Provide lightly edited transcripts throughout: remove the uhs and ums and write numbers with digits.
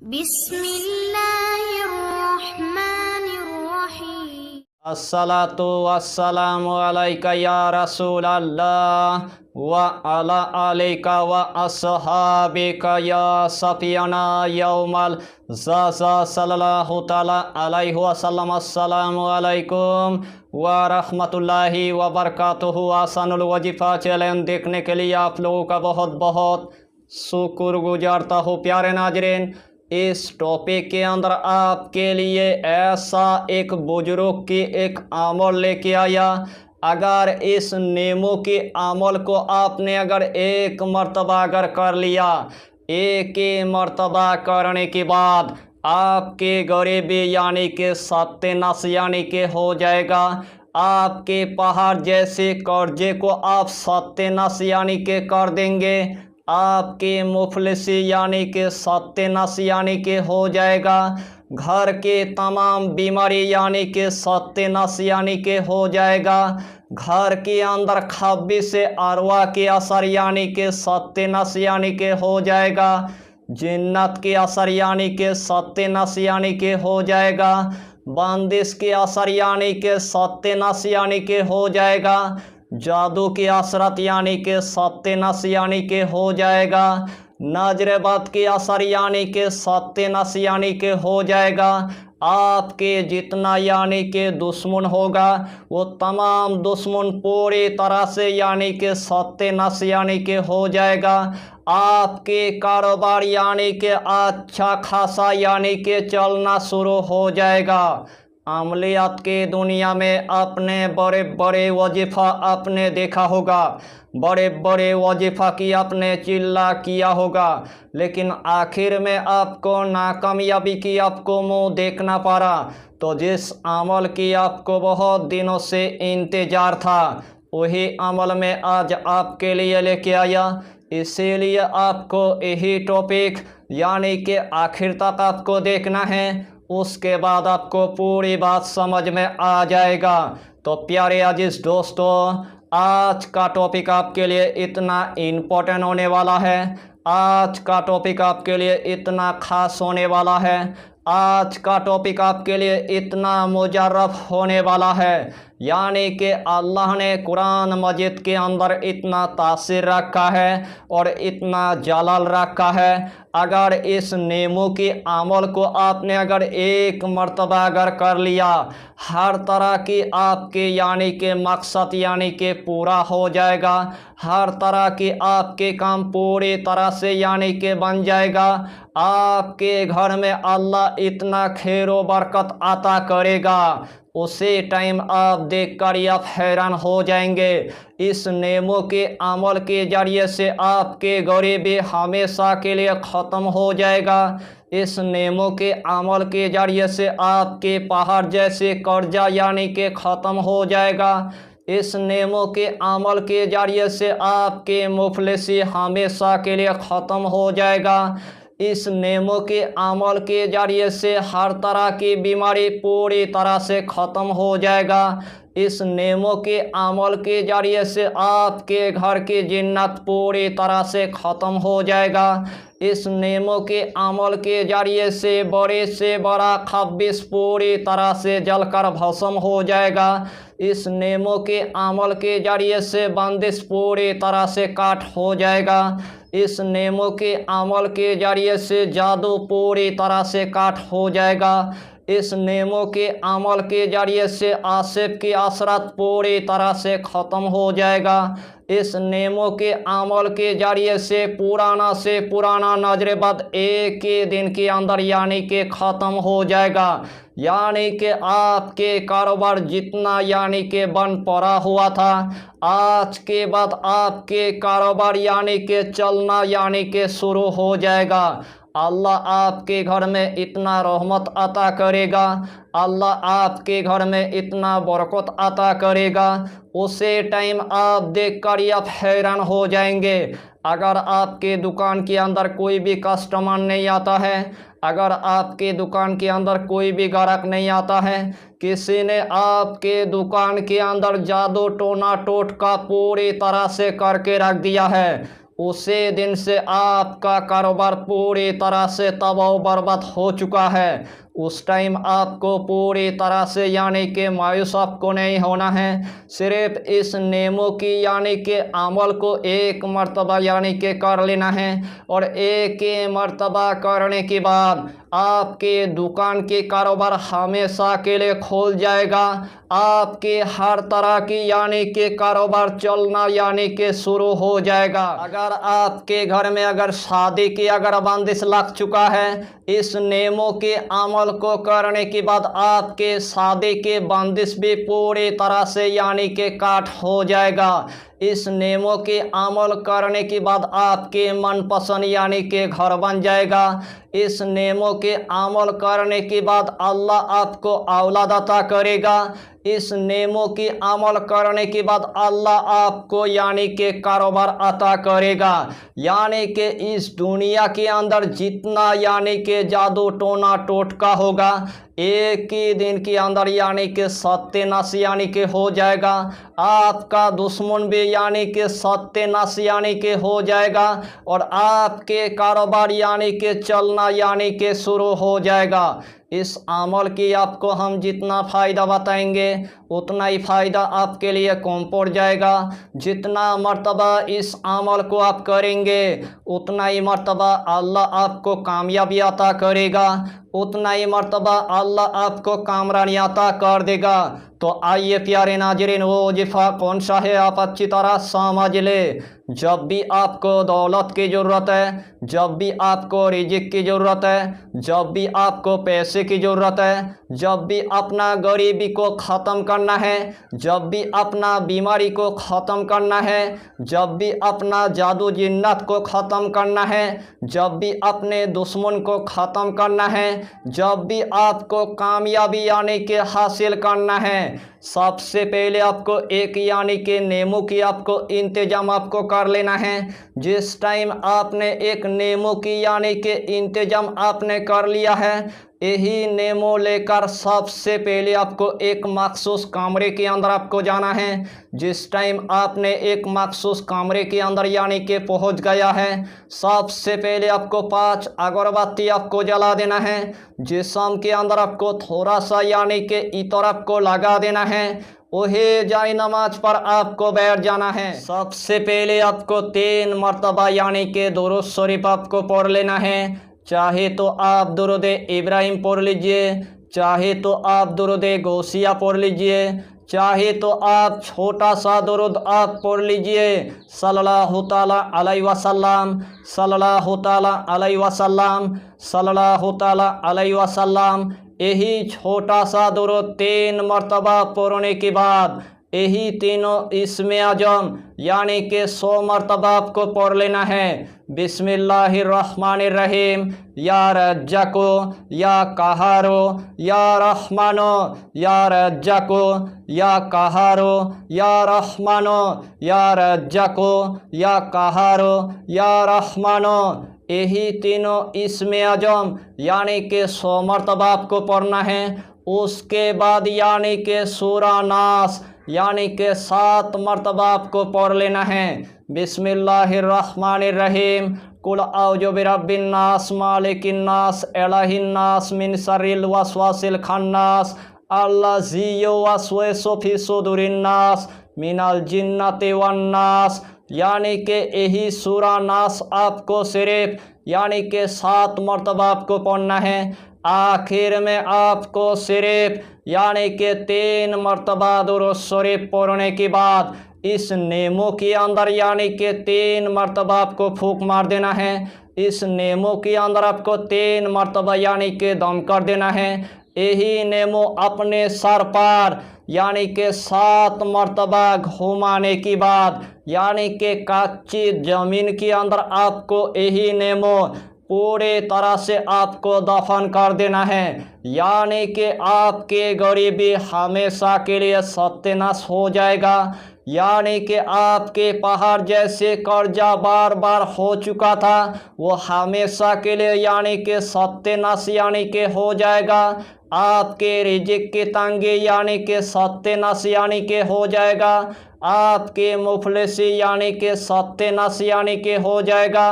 बिस्मिल्लाहिर्रहमानिर्रहीम। अस्सलातु वस्सलामु अलैका या रसूल अल्लाह व अला आलिका व अस्हाबिका या सफियाना यौमल ज़ाज़ा सल्लल्लाहु ताला अलैहि वसल्लम। अस्सलामु अलैकुम व रहमतुल्लाहि व बरकातुहु। आसानुल वजीफ़ा चैनल देखने के लिए आप लोगों का बहुत बहुत शुक्र गुजारता हूँ। प्यारे नाज़रीन, इस टॉपिक के अंदर आपके लिए ऐसा एक बुजुर्ग की एक अमल लेके आया। अगर इस नेमों के अमल को आपने अगर एक मर्तबा अगर कर लिया, एक ही मर्तबा करने के बाद आपके गरीबी यानी कि सत्यानाश यानी कि हो जाएगा। आपके पहाड़ जैसे कर्जे को आप सत्यानाश यानी कि कर देंगे। आपके मुफलिसी यानी कि सत्यानाश यानी कि हो जाएगा। घर के तमाम बीमारी यानी कि सत्यानाश यानी कि हो जाएगा। घर के अंदर खब्बी से अरवा के असर यानी कि सत्यानाश यानी कि हो जाएगा। जिन्नत के असर यानी कि सत्यानाश यानी कि हो जाएगा। बंदिश के असर यानी कि सत्यानाश यानी कि हो जाएगा। जादू की असरत यानी कि सत्यानाश यानी कि हो जाएगा। नजरबद की असर यानी कि सत्यानाश यानी कि हो जाएगा। आपके जितना यानी कि दुश्मन होगा वो तमाम दुश्मन पूरी तरह से यानी कि सत्यानाश यानी कि हो जाएगा। आपके कारोबार यानी कि अच्छा खासा यानी कि चलना शुरू हो जाएगा। अमलियात के दुनिया में अपने बड़े बड़े वजीफ़ा आपने देखा होगा, बड़े बड़े वजीफ़ा की आपने चिल्ला किया होगा, लेकिन आखिर में आपको नाकामयाबी की आपको मुंह देखना पड़ा। तो जिस अमल की आपको बहुत दिनों से इंतज़ार था, वही अमल में आज आपके लिए लेके आया। इसीलिए आपको यही टॉपिक यानी कि आखिर तक आपको देखना है, उसके बाद आपको पूरी बात समझ में आ जाएगा। तो प्यारे अजीज दोस्तों, आज का टॉपिक आपके लिए इतना इम्पोर्टेंट होने वाला है, आज का टॉपिक आपके लिए इतना खास होने वाला है, आज का टॉपिक आपके लिए इतना मुजर्रफ होने वाला है, यानी कि अल्लाह ने कुरान मजीद के अंदर इतना तासीर रखा है और इतना जलाल रखा है। अगर इस नेमों के अमल को आपने अगर एक मर्तबा अगर कर लिया, हर तरह की आपके यानी कि मकसद यानी कि पूरा हो जाएगा। हर तरह की आपके काम पूरी तरह से यानी कि बन जाएगा। आपके घर में अल्लाह इतना खैर व बरकत अता करेगा, उसी टाइम आप देखकर आप हैरान हो जाएंगे। इस नेमों के अमल के जरिए से आपके गरीबी हमेशा के लिए ख़त्म हो जाएगा। इस नेमों के अमल के जरिए से आपके पहाड़ जैसे कर्जा यानी कि ख़त्म हो जाएगा। इस नेमों के अमल के जरिए से आपके मुफलिसी हमेशा के लिए ख़त्म हो जाएगा। इस नेमों के अमल के जरिए से हर तरह की बीमारी पूरी तरह से ख़त्म हो जाएगा। इस नेमों के अमल के जरिए से आपके घर की जिन्नत पूरी तरह से ख़त्म हो जाएगा। इस नेमों के अमल के जरिए से बड़े से बड़ा खब्बिस पूरी तरह से जलकर भस्म हो जाएगा। इस नेमों के अमल के जरिए से बंदिश पूरी तरह से काट हो जाएगा। इस नेमों के अमल के जरिए से जादू पूरी तरह से काट हो जाएगा। इस नेमों के अमल के जरिए से आसिफ की असरत पूरी तरह से ख़त्म हो जाएगा। इस नेमों के अमल के जरिए से पुराना नजरबद एक ही दिन के अंदर यानी कि ख़त्म हो जाएगा। यानी कि आपके कारोबार जितना यानी कि बन पड़ा हुआ था, आज के बाद आपके कारोबार यानी कि चलना यानी कि शुरू हो जाएगा। अल्लाह आपके घर में इतना रहमत अता करेगा, अल्लाह आपके घर में इतना बरकत अता करेगा, उसे टाइम आप देखकर आप हैरान हो जाएंगे। अगर आपके दुकान के अंदर कोई भी कस्टमर नहीं आता है, अगर आपके दुकान के अंदर कोई भी ग्राहक नहीं आता है, किसी ने आपके दुकान के अंदर जादू टोना टोटका पूरी तरह से करके रख दिया है, उसी दिन से आपका कारोबार पूरी तरह से तबाह बर्बाद हो चुका है। उस टाइम आपको पूरी तरह से यानी कि मायूस आपको नहीं होना है। सिर्फ इस नेमों की यानी कि अमल को एक मर्तबा यानी कि कर लेना है, और एक ही मर्तबा करने के बाद आपके दुकान के कारोबार हमेशा के लिए खुल जाएगा। आपके हर तरह की यानी कि कारोबार चलना यानी कि शुरू हो जाएगा। अगर आपके घर में अगर शादी की अगर बंदिश लग चुका है, इस नेमों के अमल को करने के बाद आपके शादी के बंदिश भी पूरी तरह से यानी कि काट हो जाएगा। इस नेमों के अमल करने के बाद आपके मनपसंद यानी कि घर बन जाएगा। इस नेमों के अमल करने के बाद अल्लाह आपको औलाद अता करेगा। इस नेमों की अमल करने के बाद अल्लाह आपको यानी कि कारोबार अता करेगा। यानी कि इस दुनिया के अंदर जितना यानी कि जादू टोना टोटका होगा, एक ही दिन के अंदर यानी कि सत्यानाश यानी कि हो जाएगा। आपका दुश्मन भी यानी कि सत्यानाश यानी कि हो जाएगा, और आपके कारोबार यानी कि चलना यानी कि शुरू हो जाएगा। इस अमल की आपको हम जितना फ़ायदा बताएंगे उतना ही फ़ायदा आपके लिए कम पड़ जाएगा। जितना मर्तबा इस अमल को आप करेंगे उतना ही मर्तबा अल्लाह आपको कामयाबी अता करेगा, उतना ही मर्तबा अल्लाह आपको कामरानी अता कर देगा। तो आइए प्यारे नाज़रीन, वो वजीफ़ा कौन सा है आप अच्छी तरह समझ ले। जब भी आपको दौलत की ज़रूरत है, जब भी आपको रिज़्क़ की ज़रूरत है, जब भी आपको पैसे की ज़रूरत है, जब भी अपना गरीबी को ख़त्म करना है, जब भी अपना बीमारी को ख़त्म करना है, जब भी अपना जादू जिन्नत को ख़त्म करना है, जब भी अपने दुश्मन को ख़त्म करना है, जब भी आपको कामयाबी यानी कि हासिल करना है, सबसे पहले आपको एक यानी कि नेमू की आपको इंतज़ाम आपको कर लेना है। जिस टाइम आपने एक नेमू की यानी कि इंतज़ाम आपने कर लिया है, यही नेमो लेकर सबसे पहले आपको एक मखसूस कमरे के अंदर आपको जाना है। जिस टाइम आपने एक मखसूस कमरे के अंदर यानी कि पहुंच गया है, सबसे पहले आपको 5 अगरबत्ती आपको जला देना है। जिस्म के अंदर आपको थोड़ा सा यानी कि इतर आपको लगा देना है। वही जाए नमाज पर आपको बैठ जाना है। सबसे पहले आपको 3 मरतबा यानी कि दुरूद शरीफ आपको पढ़ लेना है। चाहे तो आप दुरूद इब्राहिम पढ़ लीजिए, चाहे तो आप दुरूद गौसिया पढ़ लीजिए, चाहे तो आप छोटा सा दुरूद आप पढ़ लीजिए, सल्लल्लाहु ताला अलैहि वसल्लम, सल्लल्लाहु ताला अलैहि वसल्लम, सल्लल्लाहु ताला अलैहि वसल्लम। यही छोटा सा दुरूद 3 मरतबा पढ़ने के बाद यही तीनों इस्मे आजम यानी कि 100 मरतबा आपको पढ़ लेना है। बिस्मिल्लाहिर्रहमानिर्रहीम, या रज्जाको या कहारो या रहमानो, या रज्जाको या कहारो या रहमानो, या रज्जाको या कहारो या रहमानो। यही तीनों इस्मे आजम यानी कि 100 मरतबा आपको पढ़ना है। उसके बाद यानी कि सूरा नास यानी कि 7 मरतबा आपको पढ़ लेना है। बिस्मिल्लाहिर्रहमानिर्रहीम, कुल औजु बिरब्बिन नास, मालिकिन नास, इलाहिन नास, मिन शर्रिल वसवासिल खन्नास, अल्लज़ी युवस्विसु फी सुदूरिन नास, मिनल जिन्नति वन नास। यानी कि यही सूरा नास आपको सिर्फ यानी कि 7 मरतबा आपको पढ़ना है। आखिर में आपको सिर्फ यानी कि 3 मरतबा दुरूद शरीफ पढ़ने के बाद इस नेमो के अंदर यानी कि 3 मरतबा आपको फूंक मार देना है। इस नेमो के अंदर आपको 3 मरतबा यानी कि दम कर देना है। यही नेमो अपने सर पर यानी कि 7 मरतबा घुमाने के बाद यानी कि कच्ची ज़मीन के अंदर आपको यही नेमो पूरे तरह से आपको दफन कर देना है। यानी कि आपके गरीबी हमेशा के लिए सत्यानाश हो जाएगा। यानी कि आपके पहाड़ जैसे कर्जा बार बार हो चुका था, वो हमेशा के लिए यानी कि सत्यानाश यानी कि हो जाएगा। आपके रिज़्क़ की तंगी यानी कि सत्यानाश यानी कि हो जाएगा। आपके मुफलिसी यानी कि सत्यानाश यानी कि हो जाएगा।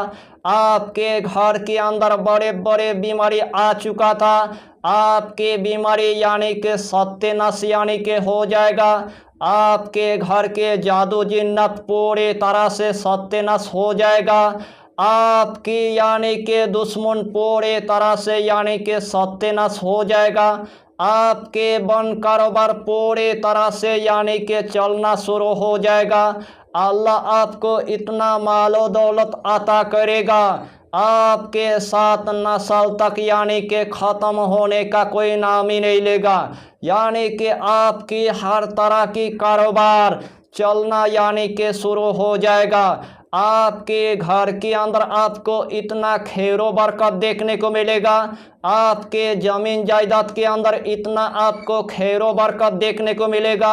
आपके घर के अंदर बड़े बड़े बीमारी आ चुका था, आपके बीमारी यानी कि सत्यानाश यानी कि हो जाएगा। आपके घर के जादू जिन्नत पूरी तरह से सत्यानाश हो जाएगा। आपकी यानी कि दुश्मन पूरी तरह से यानी कि सत्यानाश हो जाएगा। आपके बन कारोबार पूरी तरह से यानी कि चलना शुरू हो जाएगा। अल्लाह आपको इतना मालो दौलत अता करेगा, आपके 7 नस्ल तक यानी कि ख़त्म होने का कोई नाम ही नहीं लेगा। यानी कि आपकी हर तरह की कारोबार चलना यानी कि शुरू हो जाएगा। आपके घर के अंदर आपको इतना खैरो बरकत देखने को मिलेगा, आपके ज़मीन जायदाद के अंदर इतना आपको खैरो बरकत देखने को मिलेगा,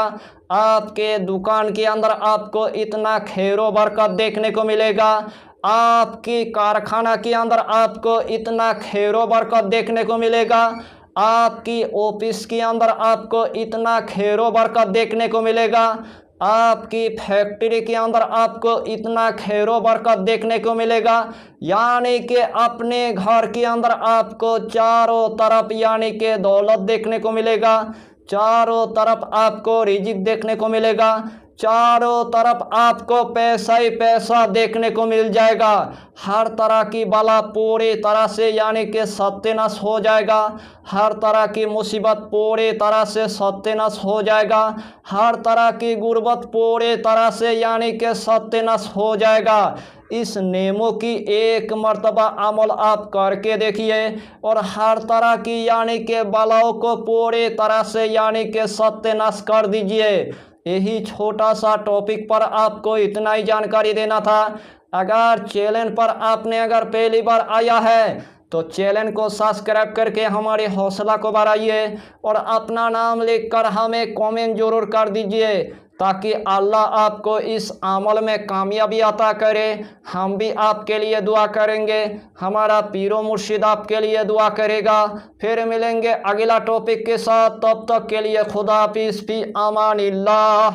आपके दुकान के अंदर आपको इतना खैरो बरकत देखने को मिलेगा, आपकी कारखाना के अंदर आपको इतना खैरो बरकत देखने को मिलेगा, आपकी ऑफिस के अंदर आपको इतना खैरो बरकत देखने को मिलेगा, आपकी फैक्ट्री के अंदर आपको इतना खैरो बरकत देखने को मिलेगा। यानी कि अपने घर के अंदर आपको चारों तरफ यानी कि दौलत देखने को मिलेगा, चारों तरफ आपको रिजिक देखने को मिलेगा, चारों तरफ आपको पैसा ही पैसा देखने को मिल जाएगा। हर तरह की बला पूरी तरह से यानी कि सत्यानाश हो जाएगा, हर तरह की मुसीबत पूरी तरह से सत्यानाश हो जाएगा, हर तरह की गुर्बत पूरी तरह से यानी कि सत्यानाश हो जाएगा। इस नेमों की एक मर्तबा अमल आप करके देखिए और हर तरह की यानी कि बलाओं को पूरी तरह से यानी कि सत्यानाश कर दीजिए। यही छोटा सा टॉपिक पर आपको इतना ही जानकारी देना था। अगर चैनल पर आपने अगर पहली बार आया है तो चैनल को सब्सक्राइब करके हमारे हौसला को बढ़ाइए और अपना नाम लिखकर हमें कमेंट जरूर कर दीजिए ताकि अल्लाह आपको इस अमल में कामयाबी अता करे। हम भी आपके लिए दुआ करेंगे, हमारा पीरो मुर्शिद आपके लिए दुआ करेगा। फिर मिलेंगे अगला टॉपिक के साथ, तब तक के लिए खुदा हाफिज़, फी अमानिल्लाह।